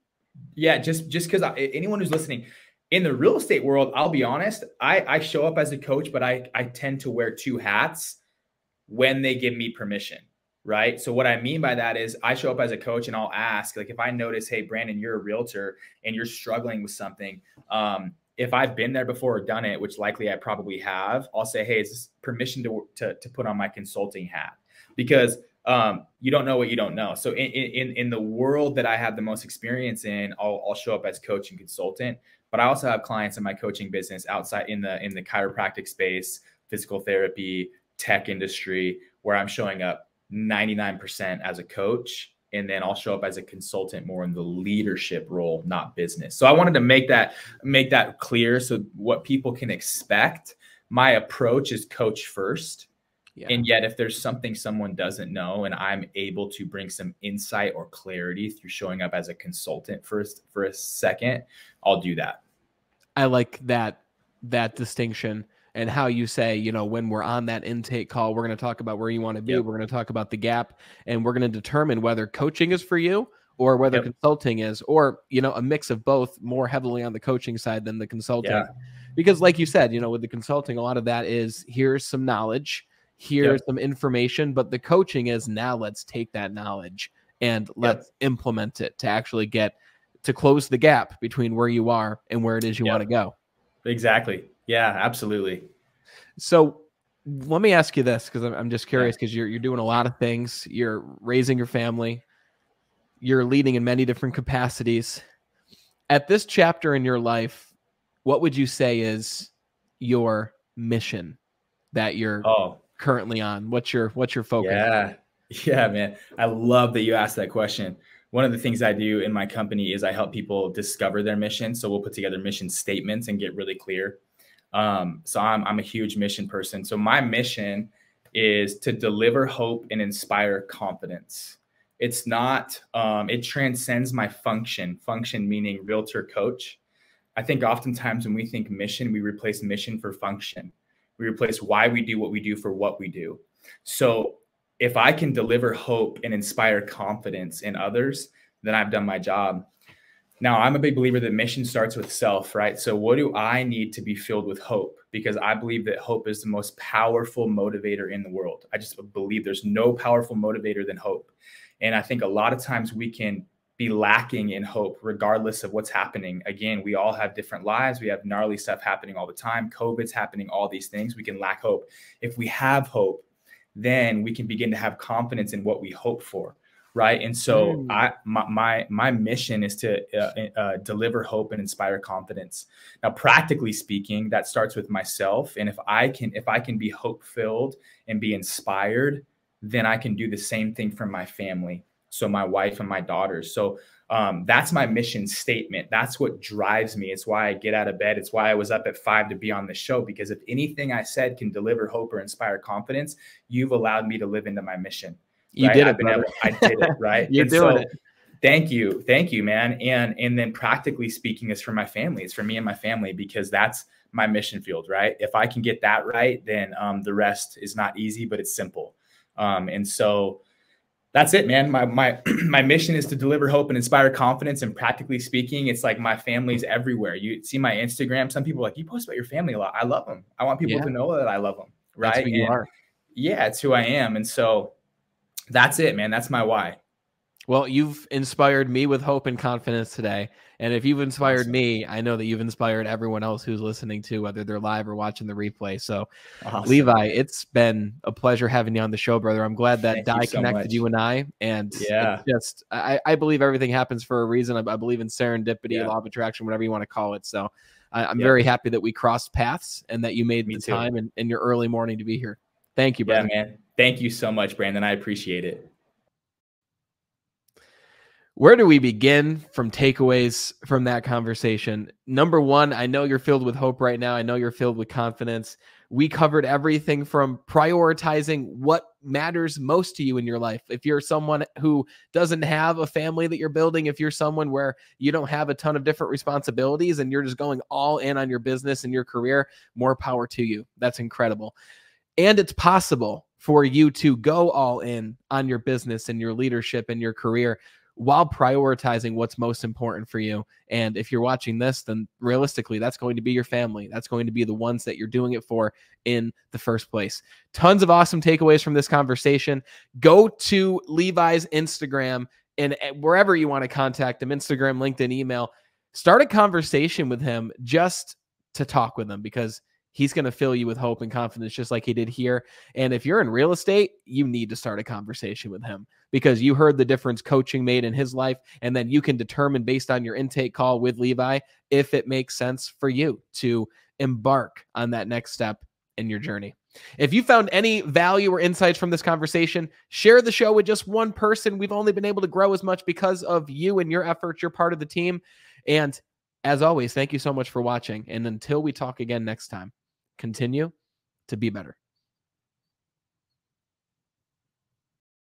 Yeah, just because anyone who's listening, in the real estate world, I'll be honest, I show up as a coach, but I tend to wear 2 hats when they give me permission. Right. So what I mean by that is I show up as a coach and I'll ask, like, if I notice, hey, Brandon, you're a realtor and you're struggling with something, if I've been there before or done it, which likely I probably have, I'll say, hey, is this permission to put on my consulting hat? Because you don't know what you don't know. So in the world that I have the most experience in, I'll show up as coach and consultant, but I also have clients in my coaching business outside in the chiropractic space, physical therapy, tech industry, where I'm showing up 99% as a coach. And then I'll show up as a consultant more in the leadership role, not business. So I wanted to make that clear. So what people can expect, my approach is coach first. Yeah. And yet if there's something someone doesn't know and I'm able to bring some insight or clarity through showing up as a consultant for a second, I'll do that. I like that distinction. And how you say, you know, when we're on that intake call, we're going to talk about where you want to be. Yep. We're going to talk about the gap, and we're going to determine whether coaching is for you or whether consulting is, or, you know, a mix of both, more heavily on the coaching side than the consulting. Yeah. Because like you said, you know, with the consulting, a lot of that is here's some knowledge, here's some information, but the coaching is now let's take that knowledge and let's implement it to actually get to close the gap between where you are and where it is you want to go. Exactly. Yeah, absolutely. So let me ask you this, because I'm just curious, because you're doing a lot of things. You're raising your family. You're leading in many different capacities. At this chapter in your life, what would you say is your mission that you're currently on? What's your focus? Yeah, man. I love that you asked that question. One of the things I do in my company is I help people discover their mission. So we'll put together mission statements and get really clear. So I'm a huge mission person. So my mission is to deliver hope and inspire confidence. It's not, it transcends my function meaning realtor coach. I think oftentimes when we think mission, we replace mission for function. We replace why we do what we do for what we do. So if I can deliver hope and inspire confidence in others, then I've done my job. Now, I'm a big believer that mission starts with self, right? So what do I need to be filled with hope? Because I believe that hope is the most powerful motivator in the world. I just believe there's no powerful motivator than hope. And I think a lot of times we can be lacking in hope regardless of what's happening. Again, we all have different lives. We have gnarly stuff happening all the time. COVID's happening, all these things. We can lack hope. If we have hope, then we can begin to have confidence in what we hope for. Right. And so my mission is to deliver hope and inspire confidence. Now, practically speaking, that starts with myself. And if I can be hope filled and be inspired, then I can do the same thing for my family. So my wife and my daughters. So that's my mission statement. That's what drives me. It's why I get out of bed. It's why I was up at 5 to be on the show, because if anything I said can deliver hope or inspire confidence, you've allowed me to live into my mission. You did it, brother. I did it, right? You're doing it. Thank you, man. And then practically speaking, it's for my family. It's for me and my family, because that's my mission field, right? If I can get that right, then the rest is not easy, but it's simple. And so that's it, man. My mission is to deliver hope and inspire confidence. And practically speaking, it's like my family's everywhere. You see my Instagram. Some people are like, you post about your family a lot. I love them. I want people to know that I love them, right? That's who you are. Yeah, it's who I am. And so that's it, man. That's my why. Well, you've inspired me with hope and confidence today. And if you've inspired me, I know that you've inspired everyone else who's listening to, whether they're live or watching the replay. So, Levi, it's been a pleasure having you on the show, brother. I'm glad that Di connected you and I. And it's just, I believe everything happens for a reason. I believe in serendipity, law of attraction, whatever you want to call it. So I'm very happy that we crossed paths and that you made the time in your early morning to be here. Thank you, brother. Yeah, man. Thank you so much, Brandon. I appreciate it. Where do we begin from takeaways from that conversation? Number one, I know you're filled with hope right now. I know you're filled with confidence. We covered everything from prioritizing what matters most to you in your life. If you're someone who doesn't have a family that you're building, if you're someone where you don't have a ton of different responsibilities and you're just going all in on your business and your career, more power to you. That's incredible. And it's possible for you to go all in on your business and your leadership and your career while prioritizing what's most important for you. And if you're watching this, then realistically, that's going to be your family. That's going to be the ones that you're doing it for in the first place. Tons of awesome takeaways from this conversation. Go to Levi's Instagram and wherever you want to contact him, Instagram, LinkedIn, email, start a conversation with him. Just to talk with him, because he's going to fill you with hope and confidence just like he did here. And if you're in real estate, you need to start a conversation with him, because you heard the difference coaching made in his life. And then you can determine based on your intake call with Levi if it makes sense for you to embark on that next step in your journey. If you found any value or insights from this conversation, share the show with just one person. We've only been able to grow as much because of you and your efforts. You're part of the team. And as always, thank you so much for watching. And until we talk again next time, continue to be better.